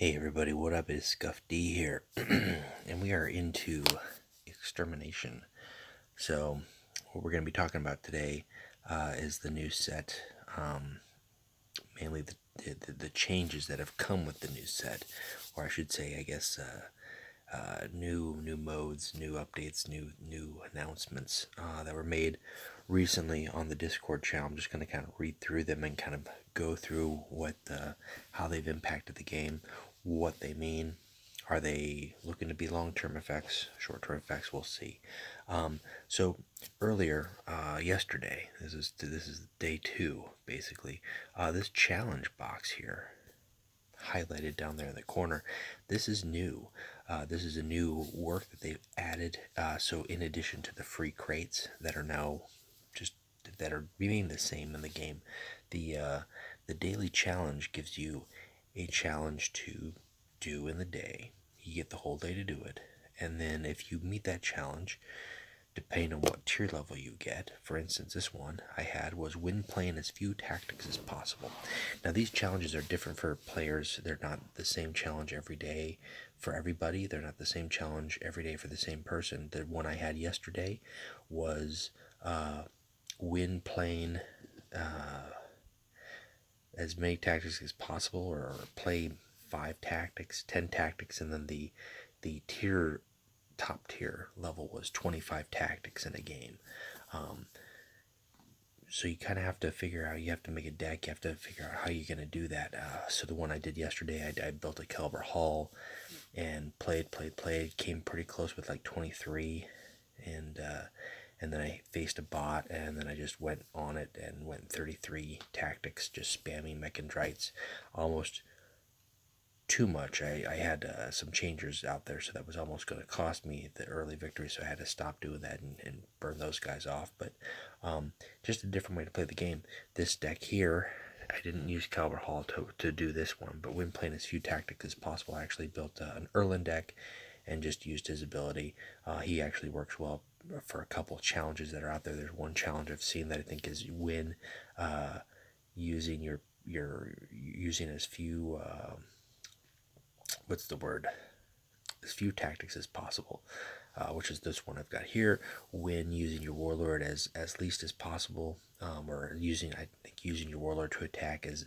Hey everybody, what up? It's Scuff D here, and we are into extermination. So, what we're going to be talking about today is the new set, mainly the changes that have come with the new set, or I should say, I guess, new modes, new updates, new announcements that were made recently on the Discord channel. I'm just going to kind of read through them and kind of go through how they've impacted the game, what they mean. Are they looking to be long-term effects, short-term effects? We'll see. So earlier, yesterday, this is day 2 basically. This challenge box here, highlighted down there in the corner, this is new. This is a new work that they've added. So in addition to the free crates that are now just that are remaining the same in the game, the daily challenge gives you a challenge to do in the day. You get the whole day to do it, and then if you meet that challenge, depending on what tier level you get. For instance, this one I had was win playing as few tactics as possible. Now, these challenges are different for players. They're not the same challenge every day for everybody. They're not the same challenge every day for the same person. The one I had yesterday was win playing as many tactics as possible, or play 5 tactics, 10 tactics, and then the top tier level was 25 tactics in a game. So you kind of have to figure out, you have to make a deck, you have to figure out how you're going to do that. So the one I did yesterday, I built a caliber hull and played, came pretty close with like 23, and then I faced a bot, and then I just went on it and went 33 tactics, just spamming mechanites, almost too much. I had some changers out there, so that was almost going to cost me the early victory, so I had to stop doing that and burn those guys off. But just a different way to play the game. This deck here, I didn't use Caliber Hall to do this one, but when playing as few tactics as possible, I actually built an Erlin deck and just used his ability. He actually works well for a couple of challenges that are out there. There's one challenge I've seen that I think is win using your using as few what's the word? As few tactics as possible, which is this one I've got here. When using your warlord as least as possible, or using your warlord to attack as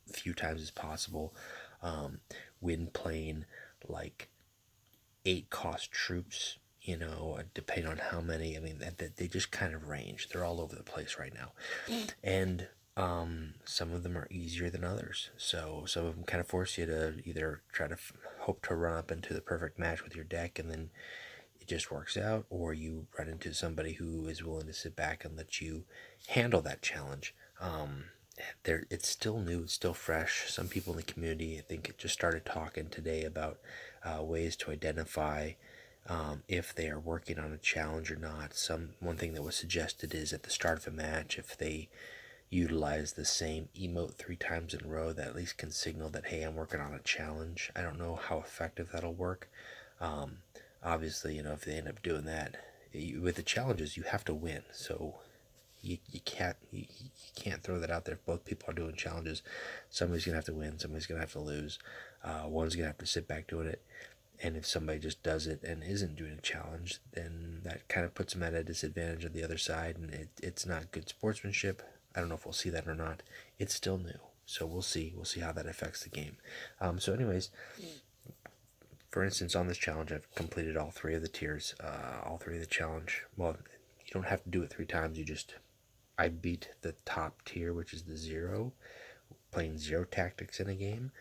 few times as possible. When playing like 8 cost troops, depending on how many. I mean, that they just kind of range. They're all over the place right now, and some of them are easier than others. So some of them kind of force you to either try to hope to run up into the perfect match with your deck, and then it just works out, or you run into somebody who is willing to sit back and let you handle that challenge. It's still new, it's still fresh. Some people in the community, I think, it just started talking today about ways to identify if they are working on a challenge or not. One thing that was suggested is at the start of a match, if they utilize the same emote 3 times in a row, that at least can signal that, hey, I'm working on a challenge. I don't know how effective that'll work. Obviously, if they end up doing that, with the challenges, you have to win. So you can't throw that out there. If both people are doing challenges, somebody's gonna have to win, somebody's gonna have to lose. One's gonna have to sit back doing it. And if somebody just does it and isn't doing a challenge, then that kind of puts them at a disadvantage of the other side, and it's not good sportsmanship. I don't know if we'll see that or not. It's still new, so we'll see. We'll see how that affects the game. So anyways, for instance, on this challenge, I've completed all 3 of the tiers, all 3 of the challenge. Well, you don't have to do it 3 times. I beat the top tier, which is the 0, playing 0 tactics in a game.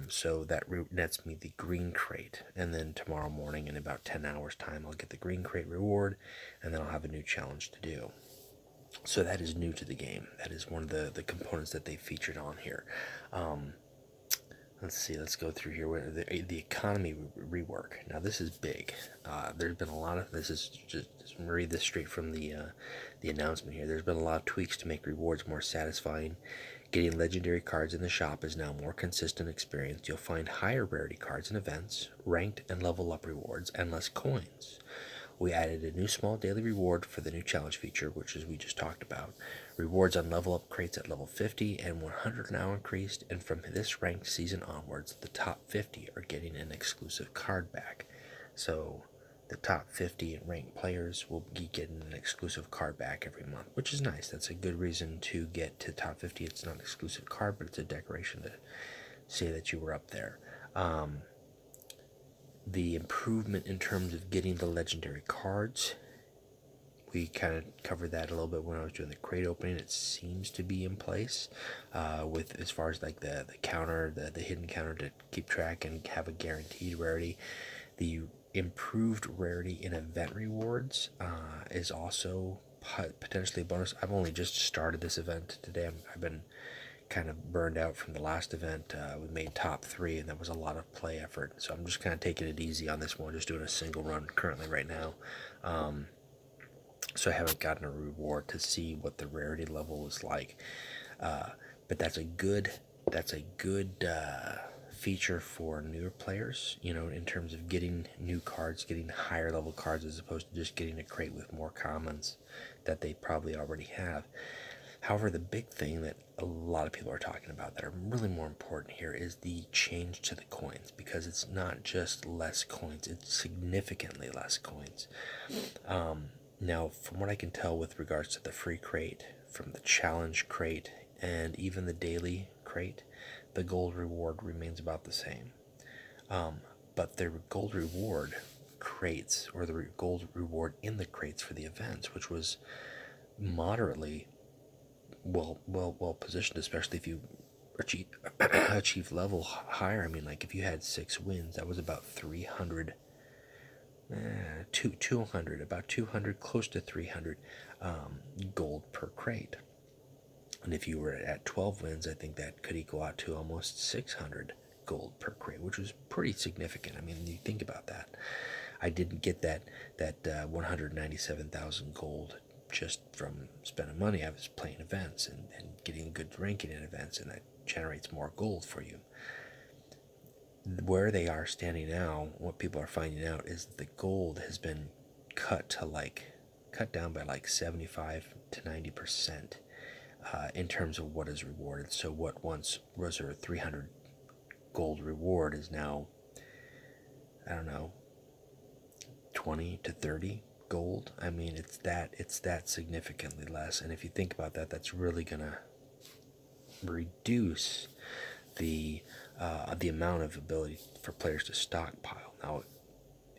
So that nets me the green crate, and then tomorrow morning in about 10 hours time, I'll get the green crate reward, and then I'll have a new challenge to do. So that is new to the game. That is one of the components that they featured on here. Let's see, let's go through here. The economy rework. Now this is big. There's been a lot of, this is just read this straight from the announcement here. There's been a lot of tweaks to make rewards more satisfying. Getting legendary cards in the shop is now a more consistent experience. You'll find higher rarity cards in events, ranked and level up rewards, and less coins. We added a new small daily reward for the new challenge feature, which is we just talked about. Rewards on level up crates at level 50 and 100 now increased, and from this ranked season onwards, the top 50 are getting an exclusive card back. So the top 50 ranked players will be getting an exclusive card back every month, which is nice. That's a good reason to get to top 50. It's not an exclusive card, but it's a decoration to say that you were up there. The improvement in terms of getting the legendary cards, we kind of covered that a little bit when I was doing the crate opening. It seems to be in place with as far as like the counter, the hidden counter to keep track and have a guaranteed rarity. The improved rarity in event rewards is also potentially a bonus. I've only just started this event today. I've been kind of burned out from the last event. We made top 3, and that was a lot of play effort. So I'm just kind of taking it easy on this one, just doing a single run currently right now. So I haven't gotten a reward to see what the rarity level is like. But that's a good feature for newer players, in terms of getting new cards, getting higher level cards, as opposed to just getting a crate with more commons that they probably already have. However, the big thing that a lot of people are talking about that are really more important here is the change to the coins, because it's not just less coins, it's significantly less coins. Now, from what I can tell with regards to the free crate, from the challenge crate, and even the daily crate, the gold reward remains about the same. But the gold reward crates, or the gold reward in the crates for the events, which was moderately well positioned, especially if you achieve level higher. I mean, like if you had 6 wins, that was about 300, 200, about 200, close to 300 gold per crate. And if you were at 12 wins, I think that could equal out to almost 600 gold per crate, which was pretty significant. I mean, you think about that. I didn't get that 197,000 gold just from spending money. I was playing events and getting a good ranking in events, and that generates more gold for you. Where they are standing now, what people are finding out is that the gold has been cut down by like 75 to 90% in terms of what is rewarded. So what once was a 300 gold reward is now, I don't know, 20 to 30 gold. I mean, it's that significantly less. And if you think about that, that's really gonna reduce the amount of ability for players to stockpile. Now,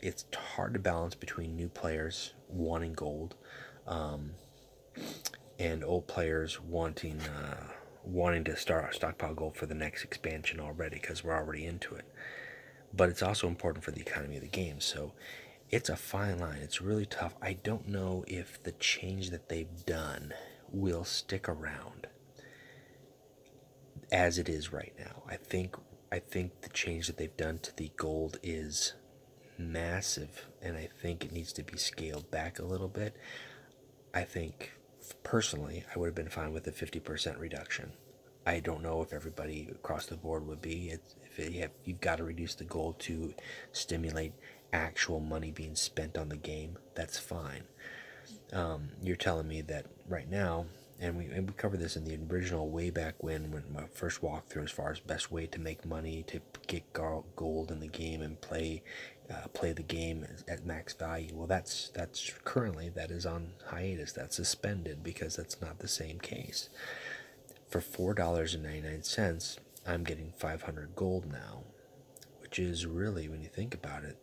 it's hard to balance between new players wanting gold and old players wanting to start stockpile gold for the next expansion already, because we're already into it. But it's also important for the economy of the game. So it's a fine line. It's really tough. I don't know if the change that they've done will stick around as it is right now. I think the change that they've done to the gold is massive, and I think it needs to be scaled back a little bit. I think, personally, I would have been fine with a 50% reduction. I don't know if everybody across the board would be. You've got to reduce the gold to stimulate actual money being spent on the game. That's fine. You're telling me that right now, and we covered this in the original way back when my first walkthrough, as far as best way to make money to get gold in the game and play the game at max value. Well, that's currently, that is on hiatus. That's suspended because that's not the same case. For $4.99, I'm getting 500 gold now, which is really, when you think about it,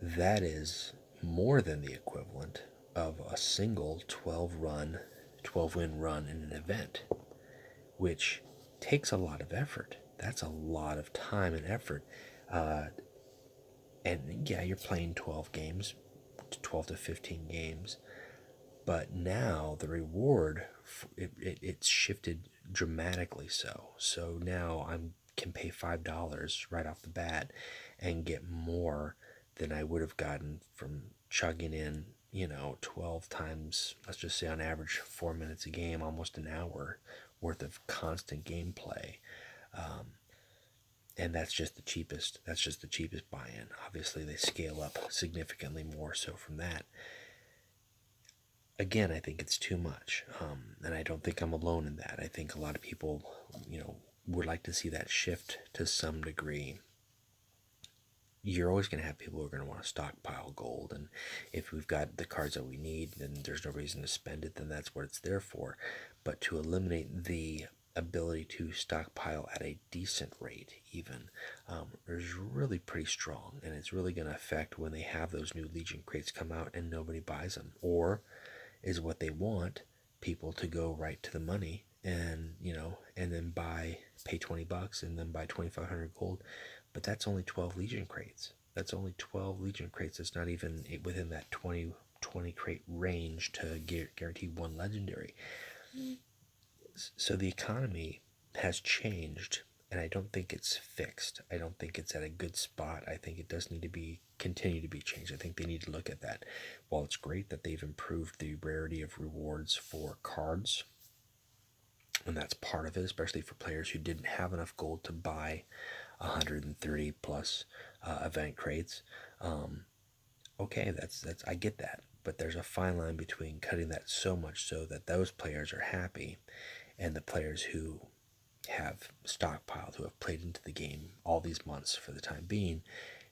that is more than the equivalent of a single 12-win run in an event, which takes a lot of effort. That's a lot of time and effort. And yeah, you're playing 12 games, 12 to 15 games, but now the reward, it's shifted dramatically. So now I can pay $5 right off the bat and get more than I would have gotten from chugging in 12 times, let's just say on average 4 minutes a game, almost an hour worth of constant gameplay. And that's just the cheapest. That's just the cheapest buy-in. Obviously, they scale up significantly more so from that. Again, I think it's too much, and I don't think I'm alone in that. I think a lot of people, would like to see that shift to some degree. You're always going to have people who are going to want to stockpile gold, and if we've got the cards that we need, then there's no reason to spend it. Then that's what it's there for. But to eliminate the ability to stockpile at a decent rate, even, is really pretty strong, and it's really going to affect when they have those new Legion crates come out and nobody buys them, or is what they want people to go right to the money and and then pay $20 and then buy 2,500 gold. But that's only 12 Legion crates. That's only 12 Legion crates. It's not even within that 20 crate range to guarantee one legendary. So the economy has changed, and I don't think it's fixed. I don't think it's at a good spot. I think it does need to continue to be changed. I think they need to look at that. While it's great that they've improved the rarity of rewards for cards, and that's part of it, especially for players who didn't have enough gold to buy 130 plus event crates. Okay, that's I get that, but there's a fine line between cutting that so much so that those players are happy, and the players who have stockpiled, who have played into the game all these months for the time being,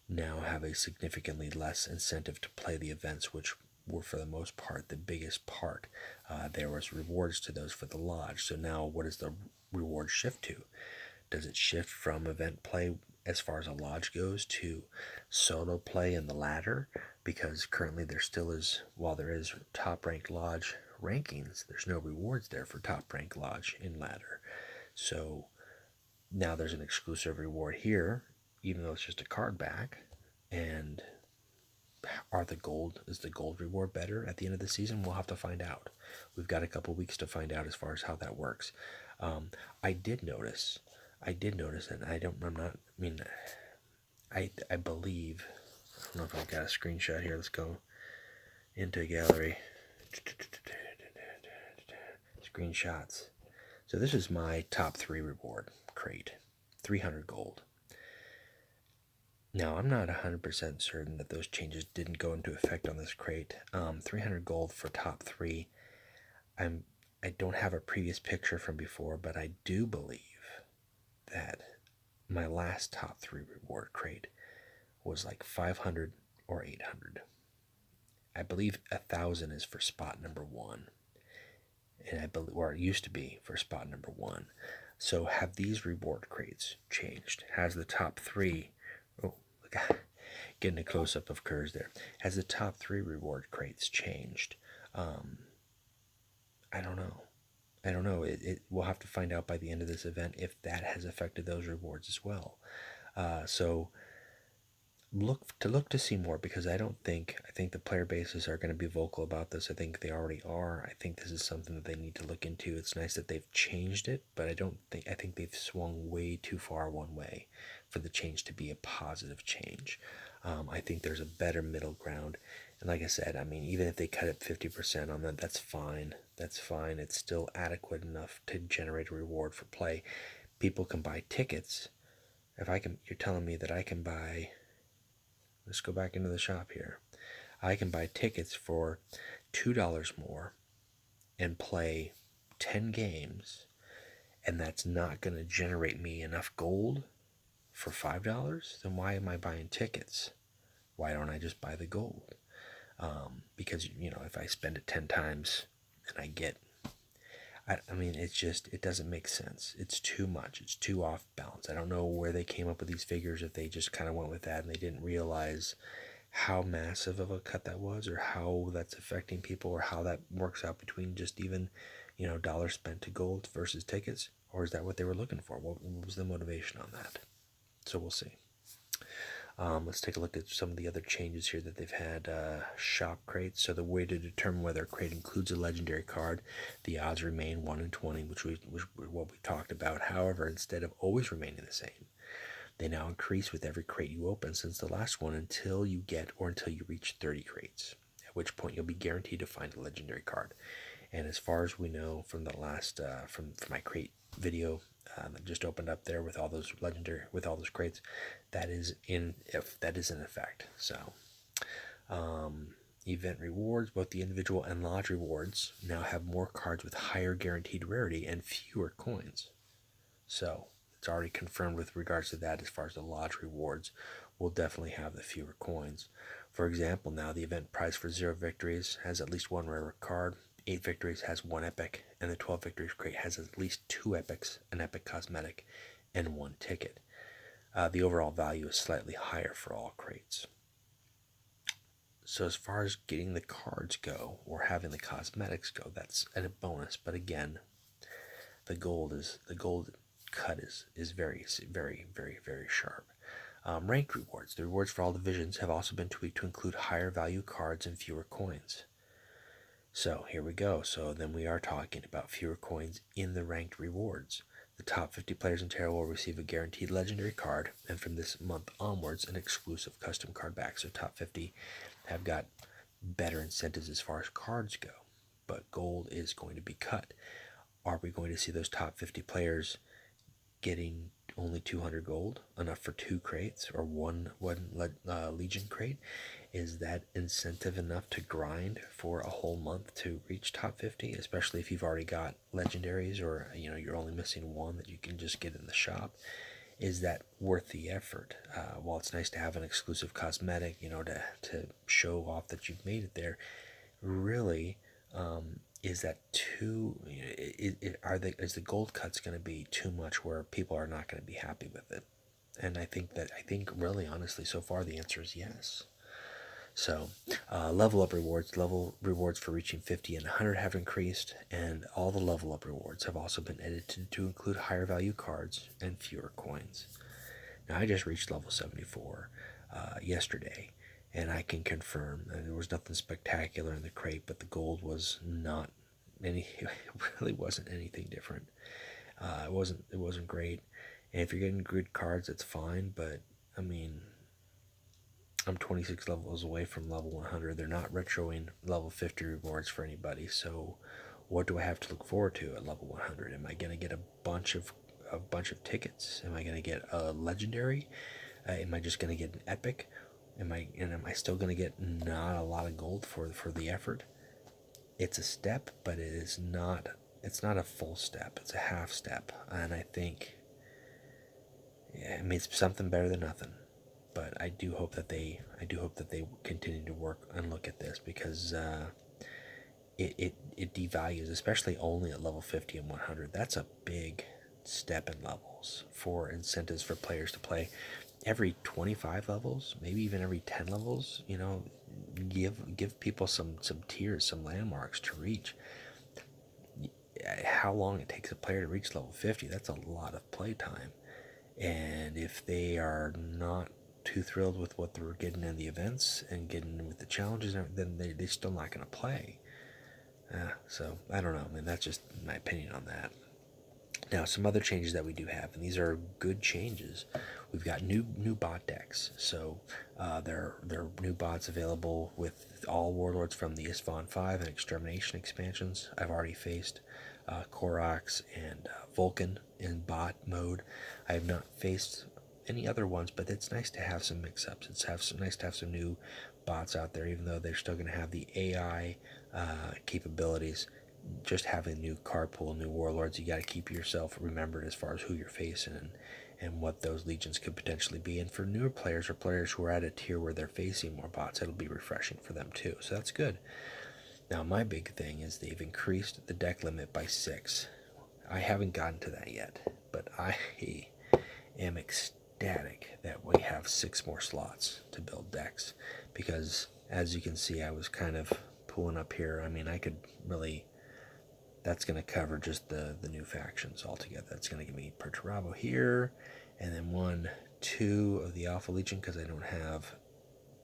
now have a significantly less incentive to play the events, which were for the most part the biggest part. There was rewards to those for the lodge. So now what does the reward shift to? Does it shift from event play as far as a lodge goes to solo play in the ladder? Because currently there still is, while there is top ranked lodge rankings, there's no rewards there for top ranked lodge in ladder. So now there's an exclusive reward here, even though it's just a card back. And is the gold reward better at the end of the season? We'll have to find out. We've got a couple weeks to find out as far as how that works. I did notice, and I believe, I don't know if I've got a screenshot here. Let's go into gallery. Screenshots. So this is my top 3 reward crate, 300 gold. Now, I'm not 100% certain that those changes didn't go into effect on this crate. 300 gold for top 3. I don't have a previous picture from before, but I do believe that my last top 3 reward crate was like 500 or 800. I believe 1,000 is for spot number 1. And I believe, or it used to be for spot number 1. So have these reward crates changed? Has the top 3... Oh, look, getting a close-up of Kurz there. Has the top 3 reward crates changed? I don't know. We'll have to find out by the end of this event if that has affected those rewards as well. So look to see more, because I think the player bases are going to be vocal about this. I think they already are. I think this is something that they need to look into. It's nice that they've changed it, but I think they've swung way too far one way for the change to be a positive change. I think there's a better middle ground. And like I said, even if they cut it 50% on that, that's fine. That's fine. It's still adequate enough to generate a reward for play. People can buy tickets. You're telling me that I can buy... Let's go back into the shop here. I can buy tickets for $2 more and play 10 games, and that's not going to generate me enough gold for $5? Then why am I buying tickets? Why don't I just buy the gold? Because, if I spend it 10 times and I get... it doesn't make sense. It's too much. It's too off balance. I don't know where they came up with these figures, if they just kind of went with that and they didn't realize how massive of a cut that was, or how that's affecting people, or how that works out between just even, dollars spent to gold versus tickets. Or is that what they were looking for? What was the motivation on that? So we'll see. Let's take a look at some of the other changes here that they've had. Shop crates. So the way to determine whether a crate includes a legendary card, the odds remain 1 in 20, which was what we talked about. However, instead of always remaining the same, they now increase with every crate you open since the last one, until you reach 30 crates, at which point you'll be guaranteed to find a legendary card. And as far as we know from the last from my crate video that just opened up there with all those crates. That is in effect. So event rewards, both the individual and lodge rewards, now have more cards with higher guaranteed rarity and fewer coins. So it's already confirmed with regards to that. As far as the lodge rewards, will definitely have the fewer coins. For example, now the event prize for 0 victories has at least 1 rare card, 8 victories has 1 epic, and the 12 victories crate has at least 2 epics, an epic cosmetic, and 1 ticket. The overall value is slightly higher for all crates. So as far as getting the cards go, or having the cosmetics go, that's a bonus. But again, the gold cut is very, very, very, very sharp. Ranked rewards. The rewards for all divisions have also been tweaked to include higher value cards and fewer coins. So here we go. So then we are talking about fewer coins in the ranked rewards. The top 50 players in Terra will receive a guaranteed legendary card, and from this month onwards, an exclusive custom card back. So top 50 have got better incentives as far as cards go, but gold is going to be cut. Are we going to see those top 50 players getting only 200 gold, enough for 2 crates or one Legion crate? Is that incentive enough to grind for a whole month to reach top 50, especially if you've already got legendaries, or you're only missing 1 that you can just get in the shop? Is that worth the effort? While it's nice to have an exclusive cosmetic, to show off that you've made it there, really, is that too? Is the gold cuts going to be too much where people are not going to be happy with it? And I think really honestly, so far the answer is yes. So level up rewards. Level rewards for reaching 50 and 100 have increased, and all the level up rewards have also been edited to include higher value cards and fewer coins. Now I just reached level 74 yesterday, and I can confirm that there was nothing spectacular in the crate, but the gold was not any. It really wasn't anything different. It wasn't great. And if you're getting good cards, that's fine. But I mean, I'm 26 levels away from level 100. They're not retroing level 50 rewards for anybody. So, what do I have to look forward to at level 100? Am I going to get a bunch of tickets? Am I going to get a legendary? Am I just going to get an epic? Am I still going to get not a lot of gold for the effort? It's a step, but it is not. It's not a full step. It's a half step, and I think, I mean, it's something better than nothing. But I do hope that they continue to work and look at this, because it devalues, especially only at level 50 and 100. That's a big step in levels for incentives for players to play. Every 25 levels, maybe even every 10 levels, give people some tiers, some landmarks to reach. How long it takes a player to reach level 50, that's a lot of play time. And if they are not too thrilled with what they're getting in the events and getting with the challenges, then they're still not going to play. So I don't know. I mean, that's just my opinion on that. Now, some other changes that we do have, and these are good changes. We've got new bot decks. So there are new bots available with all warlords from the Isfahan 5 and Extermination expansions. I've already faced Koroks and Vulcan in bot mode. I have not faced any other ones, but it's nice to have some mix-ups. It's nice to have some new bots out there, even though they're still going to have the AI capabilities. Just having a new card pool, new warlords, you got to keep yourself remembered as far as who you're facing and what those legions could potentially be. And for newer players, or players who are at a tier where they're facing more bots, it'll be refreshing for them too. So that's good. Now, my big thing is they've increased the deck limit by 6. I haven't gotten to that yet, but I am ecstatic that we have 6 more slots to build decks, because as you can see, I was kind of pulling up here. I mean, I could really, that's going to cover just the new factions altogether. That's going to give me Perturabo here, and then 1, 2 of the Alpha Legion, because I don't have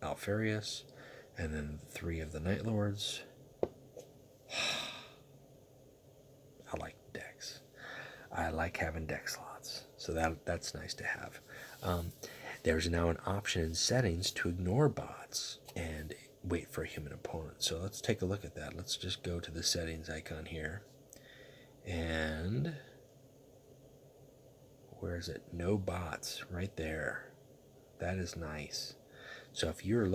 Alfarius, and then 3 of the Night Lords. I like decks. I like having deck slots, so that's nice to have. There's now an option in settings to ignore bots and wait for a human opponent. So let's take a look at that. Let's just go to the settings icon here, and where is it? No bots, right there. That is nice. So if you're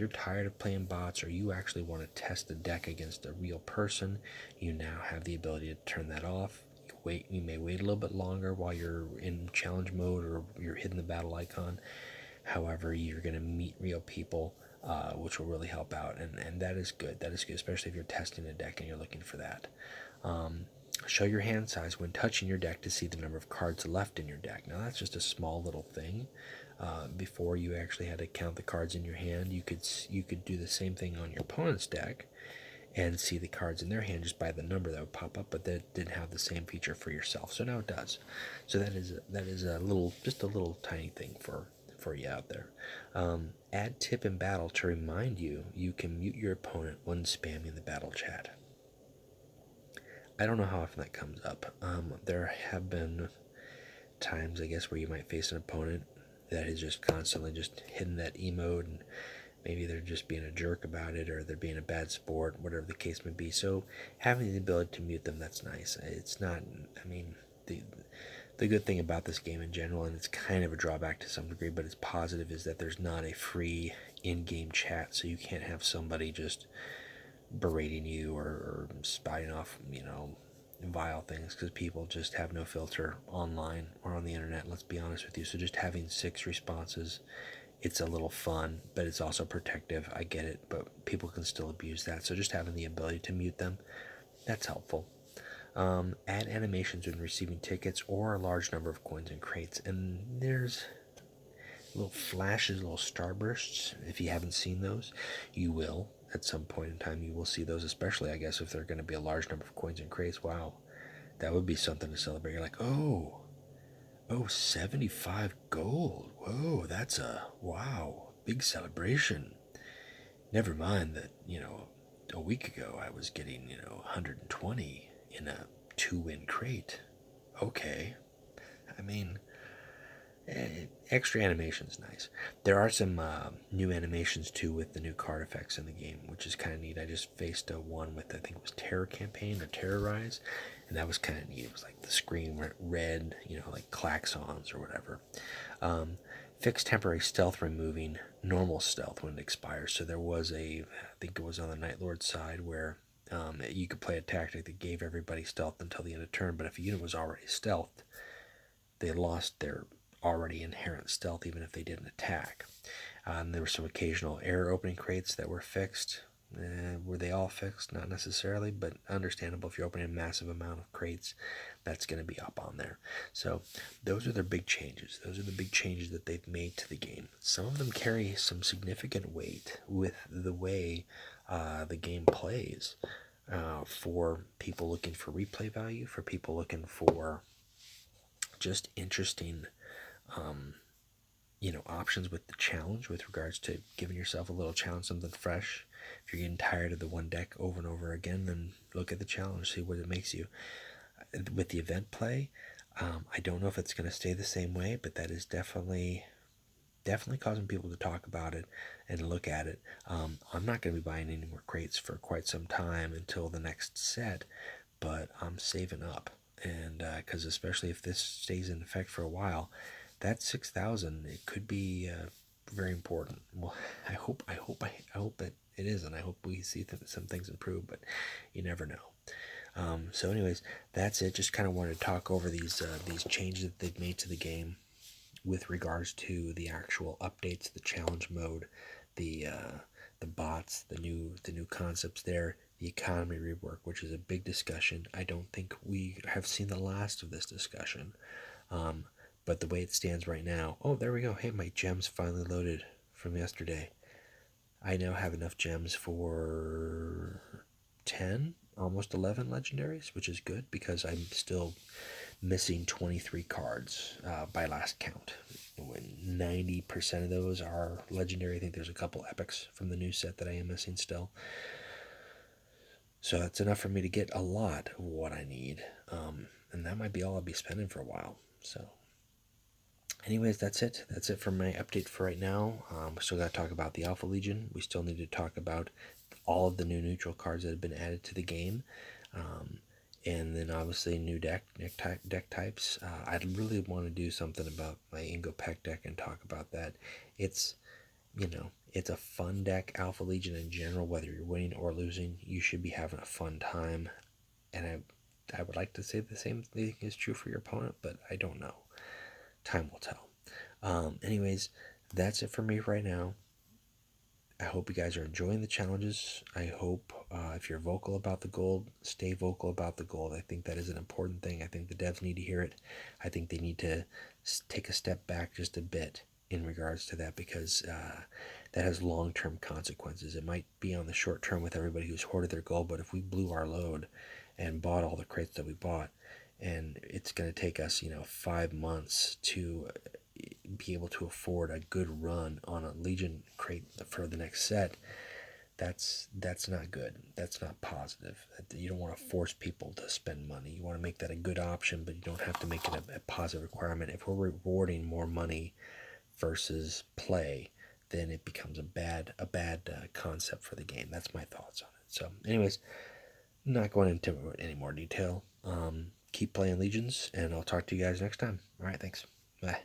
tired of playing bots, or you actually want to test the deck against a real person, you now have the ability to turn that off. You may wait a little bit longer while you're in challenge mode or you're hitting the battle icon. However, you're going to meet real people, which will really help out, and that is good. That is good, especially if you're testing a deck and you're looking for that. Show your hand size when touching your deck to see the number of cards left in your deck. Now that's just a small little thing. Before you actually had to count the cards in your hand, you could do the same thing on your opponent's deck and see the cards in their hand just by the number that would pop up, but that didn't have the same feature for yourself. So now it does. So that is a little tiny thing for you out there. Add tip in battle to remind you can mute your opponent when spamming the battle chat. I don't know how often that comes up. There have been times, I guess, where you might face an opponent that is just constantly just hitting that emote, and maybe they're just being a jerk about it, or they're being a bad sport, whatever the case may be. So having the ability to mute them, that's nice. It's not, I mean, the good thing about this game in general, and it's kind of a drawback to some degree, but it's positive, is that there's not a free in-game chat, so you can't have somebody just berating you or spouting off, vile things, because people just have no filter online or on the internet, let's be honest with you. So just having 6 responses, it's a little fun, but it's also protective. I get it, but people can still abuse that. So just having the ability to mute them, that's helpful. Add animations when receiving tickets or a large number of coins and crates. And there's little flashes, little starbursts. If you haven't seen those, you will. At some point in time, you will see those, especially, I guess, if they're going to be a large number of coins and crates. Wow, that would be something to celebrate. You're like, oh, 75 gold. Whoa, that's wow, big celebration. Never mind that, a week ago I was getting, 120 in a 2-win crate. Okay. I mean, extra animation's nice. There are some new animations too with the new card effects in the game, which is kind of neat. I just faced one with, I think it was Terror Campaign or Terrorize, and that was kind of neat. It was like the screen went red, like klaxons or whatever. Fixed temporary stealth, removing normal stealth when it expires. So there was I think it was on the Night Lord side, where you could play a tactic that gave everybody stealth until the end of turn, but if a unit was already stealthed, they lost their already inherent stealth even if they didn't attack. There were some occasional error opening crates that were fixed. Were they all fixed? Not necessarily, but understandable. If you're opening a massive amount of crates, that's going to be up on there. So those are their big changes. Those are the big changes that they've made to the game. Some of them carry some significant weight with the way the game plays, for people looking for replay value, for people looking for just interesting options with the challenge, with regards to giving yourself a little challenge, something fresh. If you're getting tired of the one deck over and over again, then look at the challenge, see what it makes you. With the event play, I don't know if it's going to stay the same way, but that is definitely causing people to talk about it and look at it. I'm not going to be buying any more crates for quite some time until the next set, but I'm saving up, and because especially if this stays in effect for a while, that 6,000, it could be very important. Well, I hope that it is, and I hope we see some things improve, but you never know. So anyways, that's it. Just kind of wanted to talk over these changes that they've made to the game with regards to the actual updates, the challenge mode, the bots, the new concepts there, the economy rework, which is a big discussion. I don't think we have seen the last of this discussion. But the way it stands right now, oh, there we go. Hey, my gems finally loaded from yesterday. I now have enough gems for 10, almost 11 legendaries, which is good because I'm still missing 23 cards by last count. When 90% of those are legendary, I think there's a couple epics from the new set that I am missing still. So that's enough for me to get a lot of what I need. And that might be all I'll be spending for a while. So anyways, that's it. That's it for my update for right now. We still got to talk about the Alpha Legion. We still need to talk about all of the new neutral cards that have been added to the game. And then obviously new deck types. I'd really want to do something about my Ingo Peck deck and talk about that. It's, you know, it's a fun deck. Alpha Legion in general, whether you're winning or losing, you should be having a fun time. And I would like to say the same thing is true for your opponent, but I don't know. Time will tell. Anyways, that's it for me right now. I hope you guys are enjoying the challenges. I hope if you're vocal about the gold, stay vocal about the gold. I think that is an important thing. I think the devs need to hear it. I think they need to take a step back just a bit in regards to that, because that has long-term consequences. It might be on the short term with everybody who's hoarded their gold, but if we blew our load and bought all the crates that we bought, and it's going to take us, 5 months to be able to afford a good run on a Legion crate for the next set, that's not good. That's not positive. You don't want to force people to spend money. You want to make that a good option, but you don't have to make it a positive requirement. If we're rewarding more money versus play, then it becomes a bad concept for the game. That's my thoughts on it. So, anyways, not going into any more detail. Keep playing Legions, and I'll talk to you guys next time. All right, thanks. Bye.